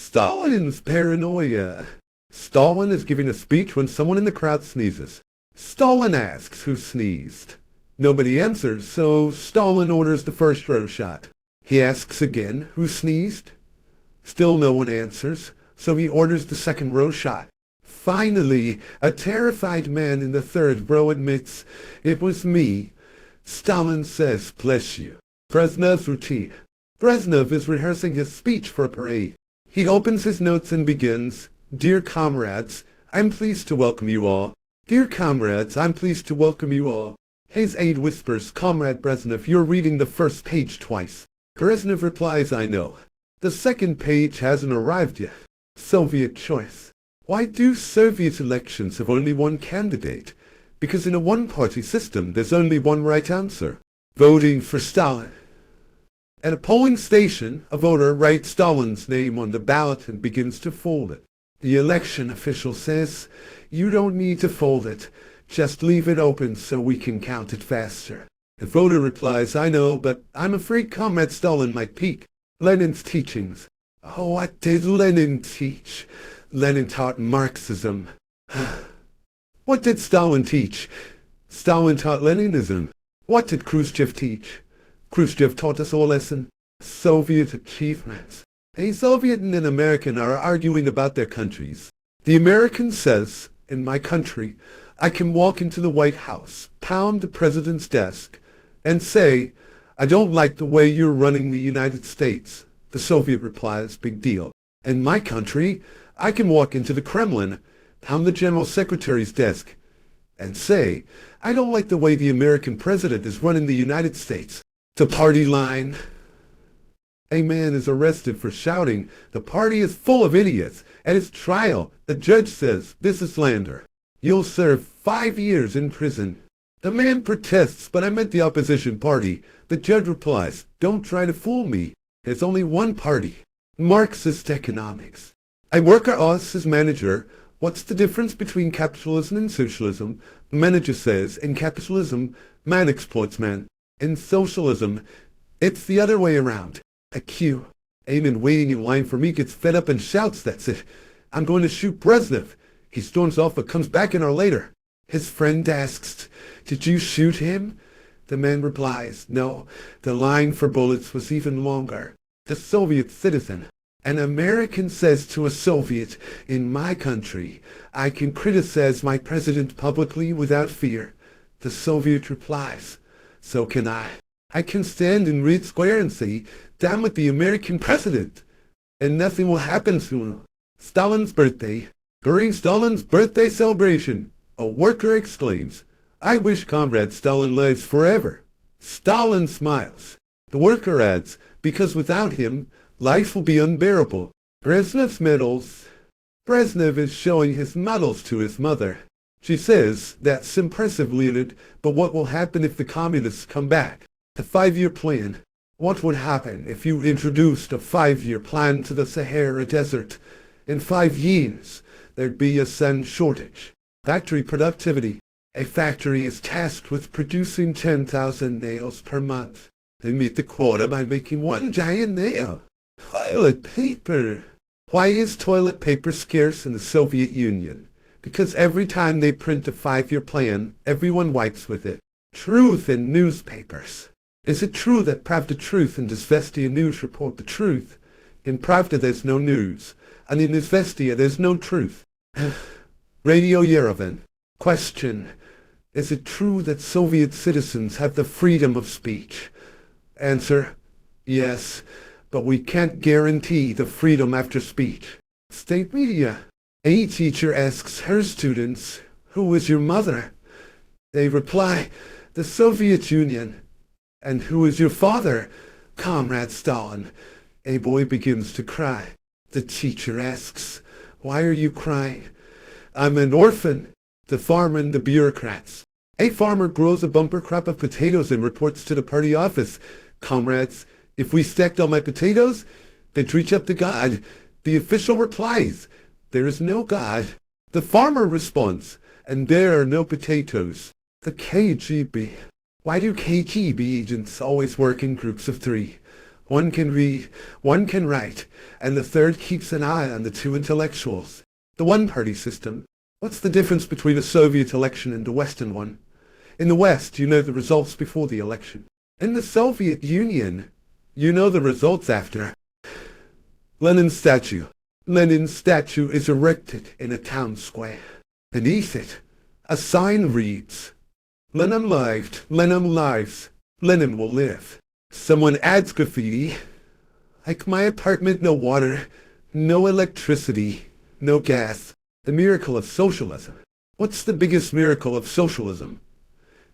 Stalin's paranoia. Stalin is giving a speech when someone in the crowd sneezes. Stalin asks who sneezed. Nobody answers, so Stalin orders the first row shot. He asks again who sneezed. Still no one answers, so he orders the second row shot. Finally, a terrified man in the third row admits, "It was me." Stalin says, "Bless you." Brezhnev's routine. Brezhnev is rehearsing his speech for a parade. He opens his notes and begins, "Dear comrades, I'm pleased to welcome you all. Dear comrades, I'm pleased to welcome you all." His aide whispers, "Comrade Brezhnev, you're reading the first page twice." Brezhnev replies, "I know. The second page hasn't arrived yet." Soviet choice. Why do Soviet elections have only one candidate? Because in a one-party system, there's only one right answer. Voting for Stalin. At a polling station, a voter writes Stalin's name on the ballot and begins to fold it. The election official says, "You don't need to fold it. Just leave it open so we can count it faster." The voter replies, "I know, but I'm afraid Comrade Stalin might peek." Lenin's teachings. Oh, what did Lenin teach? Lenin taught Marxism. What did Stalin teach? Stalin taught Leninism. What did Khrushchev teach? Khrushchev taught us a lesson. Soviet achievements. A Soviet and an American are arguing about their countries. The American says, "In my country, I can walk into the White House, pound the president's desk, and say, 'I don't like the way you're running the United States.'" The Soviet replies, "Big deal." "In my country, I can walk into the Kremlin, pound the General Secretary's desk, and say, 'I don't like the way the American president is running the United States.'" The party line. A man is arrested for shouting, "The party is full of idiots." At his trial, the judge says, "This is slander. You'll serve 5 years in prison." The man protests, "But I meant the opposition party." The judge replies, "Don't try to fool me. There's only one party." Marxist economics. A worker asks his manager, "What's the difference between capitalism and socialism?" The manager says, "In capitalism, man exploits man. In socialism, it's the other way around." A queue. A man waiting in line for me gets fed up and shouts, "That's it. I'm going to shoot Brezhnev." He storms off but comes back an hour later. His friend asks, "Did you shoot him?" The man replies, "No, the line for bullets was even longer." The Soviet citizen. An American says to a Soviet, "In my country, I can criticize my president publicly without fear." The Soviet replies, "So can I. I can stand in Red Square and say, 'Down with the American president,' and nothing will happen soon." Stalin's birthday. During Stalin's birthday celebration, a worker exclaims, "I wish Comrade Stalin lives forever." Stalin smiles. The worker adds, "Because without him, life will be unbearable." Brezhnev's medals. Brezhnev is showing his medals to his mother. She says, "That's impressive, Leonid, but what will happen if the communists come back?" The 5-year plan. What would happen if you introduced a 5-year plan to the Sahara Desert? In 5 years, there'd be a sand shortage. Factory productivity. A factory is tasked with producing 10,000 nails per month. They meet the quota by making one giant nail. Toilet paper. Why is toilet paper scarce in the Soviet Union? Because every time they print a 5-year plan, everyone wipes with it. Truth in newspapers. Is it true that Pravda Truth and Izvestia News report the truth? In Pravda there's no news, and in Izvestia there's no truth. Radio Yerevan. Question. Is it true that Soviet citizens have the freedom of speech? Answer. Yes, but we can't guarantee the freedom after speech. State media. A teacher asks her students, "Who is your mother?" They reply, "The Soviet Union." "And who is your father?" "Comrade Stalin." A boy begins to cry. The teacher asks, "Why are you crying?" "I'm an orphan." The farmer and the bureaucrats. A farmer grows a bumper crop of potatoes and reports to the party office, "Comrades, if we stacked all my potatoes, they'd reach up to God." The official replies, "There is no God." The farmer responds, "And there are no potatoes." The KGB. Why do KGB agents always work in groups of 3? one can read, one can write, and the third keeps an eye on the two intellectuals. The one-party system. What's the difference between a Soviet election and a Western one? In the West, you know the results before the election. In the Soviet Union, you know the results after. Lenin's statue. Lenin's statue is erected in a town square. Beneath it, a sign reads, Lenin lived, Lenin lives, Lenin will live. Someone adds graffiti, like my apartment, no water, no electricity, no gas. The miracle of socialism. What's the biggest miracle of socialism?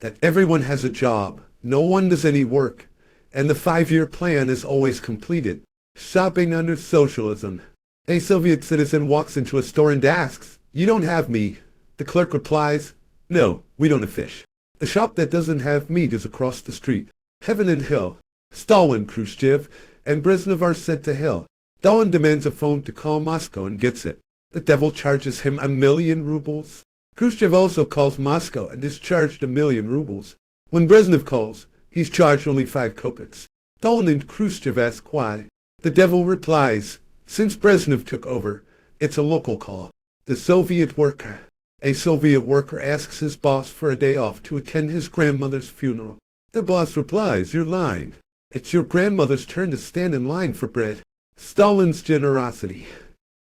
That everyone has a job, no one does any work, and the 5-year plan is always completed. Shopping under socialism. A Soviet citizen walks into a store and asks, "You don't have meat?" The clerk replies, "No, we don't have fish." The shop that doesn't have meat is across the street. Heaven and hell. Stalin, Khrushchev, and Brezhnev are sent to hell. Stalin demands a phone to call Moscow and gets it. The devil charges him 1,000,000 rubles. Khrushchev also calls Moscow and is charged 1,000,000 rubles. When Brezhnev calls, he's charged only 5 kopecks. Stalin and Khrushchev ask why. The devil replies, since Brezhnev took over, it's a local call. The Soviet worker. A Soviet worker asks his boss for a day off to attend his grandmother's funeral. The boss replies, "You're lying. It's your grandmother's turn to stand in line for bread." Stalin's generosity.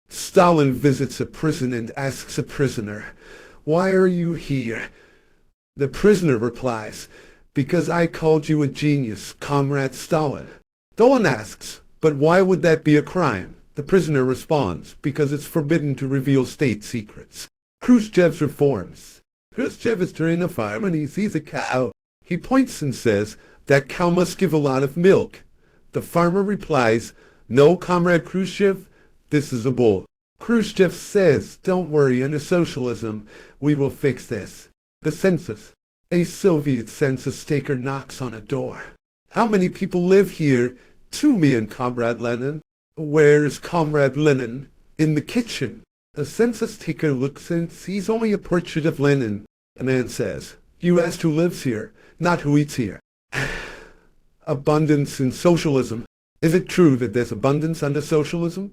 Stalin visits a prison and asks a prisoner, "Why are you here?" The prisoner replies, "Because I called you a genius, Comrade Stalin." Stalin asks, "But why would that be a crime?" The prisoner responds, "Because it's forbidden to reveal state secrets." Khrushchev's reforms. Khrushchev is turning a farm and he sees a cow. He points and says, "That cow must give a lot of milk." The farmer replies, "No, Comrade Khrushchev, this is a bull." Khrushchev says, "Don't worry, under socialism, we will fix this." The census. A Soviet census taker knocks on a door. "How many people live here?" "2 million, Comrade Lenin." "Where is Comrade Lenin?" "In the kitchen." The census taker looks and sees only a portrait of Lenin. The man says, "You asked who lives here, not who eats here." Abundance in socialism. Is it true that there's abundance under socialism?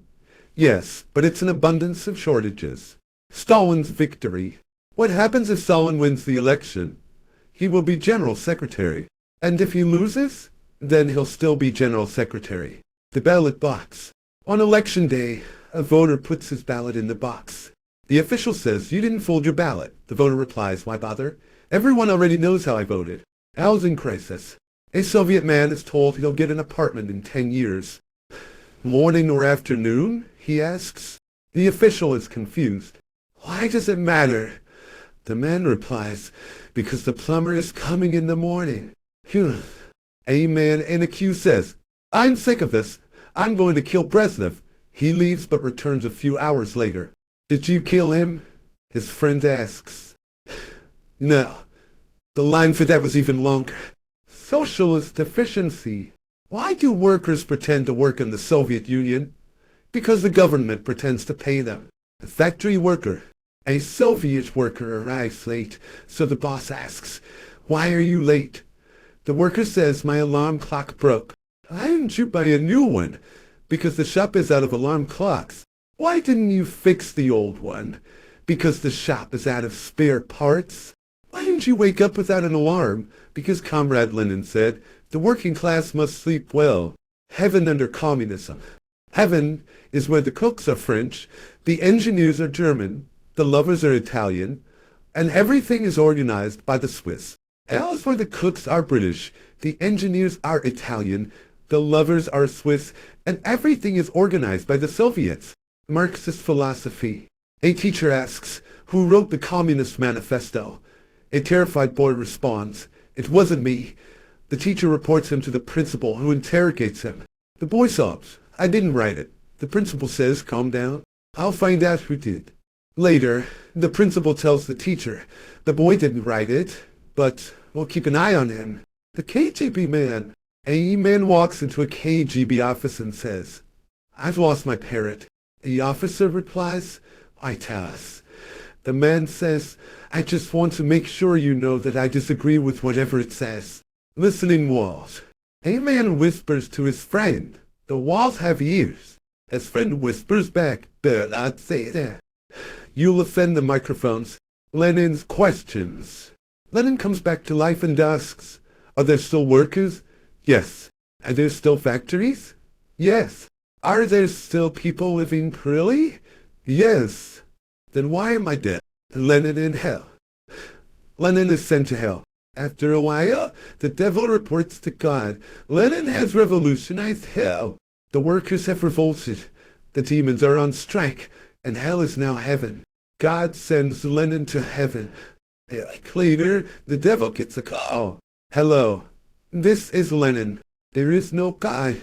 Yes, but it's an abundance of shortages. Stalin's victory. What happens if Stalin wins the election? He will be general secretary. And if he loses, then he'll still be general secretary. The ballot box. On election day, a voter puts his ballot in the box. The official says, "You didn't fold your ballot." The voter replies, "Why bother? Everyone already knows how I voted." Housing crisis. A Soviet man is told he'll get an apartment in 10 years. Morning or afternoon? He asks. The official is confused. "Why does it matter?" The man replies, "Because the plumber is coming in the morning." Phew. A man in a queue says, "I'm sick of this. I'm going to kill Brezhnev." He leaves but returns a few hours later. "Did you kill him?" His friend asks. "No." The line for that was even longer. Socialist efficiency. Why do workers pretend to work in the Soviet Union? Because the government pretends to pay them. A factory worker. A Soviet worker arrives late, so the boss asks, "Why are you late?" The worker says, "My alarm clock broke." "Why didn't you buy a new one?" "Because the shop is out of alarm clocks." "Why didn't you fix the old one?" "Because the shop is out of spare parts." "Why didn't you wake up without an alarm?" "Because Comrade Lenin said, the working class must sleep well." Heaven under communism. Heaven is where the cooks are French, the engineers are German, the lovers are Italian, and everything is organized by the Swiss. Hell is where the cooks are British, the engineers are Italian, the lovers are Swiss, and everything is organized by the Soviets. Marxist philosophy. A teacher asks, "Who wrote the Communist Manifesto?" A terrified boy responds, "It wasn't me." The teacher reports him to the principal, who interrogates him. The boy sobs, "I didn't write it." The principal says, "Calm down. I'll find out who did." Later, the principal tells the teacher, "The boy didn't write it, but we'll keep an eye on him." The KGB man. A man walks into a KGB office and says, "I've lost my parrot." The officer replies, "Why tell us?" The man says, "I just want to make sure you know that I disagree with whatever it says." Listening walls. A man whispers to his friend. The walls have ears. His friend whispers back, "But I'd say that." You'll offend the microphones. Lenin's questions. Lenin comes back to life and asks, "Are there still workers?" "Yes." "Are there still factories?" "Yes." "Are there still people living freely?" "Yes." "Then why am I dead?" Lenin in hell. Lenin is sent to hell. After a while, the devil reports to God, "Lenin has revolutionized hell. The workers have revolted. The demons are on strike, and hell is now heaven." God sends Lenin to heaven. Like later, the devil gets a call. "Hello, this is Lenin. There is no God.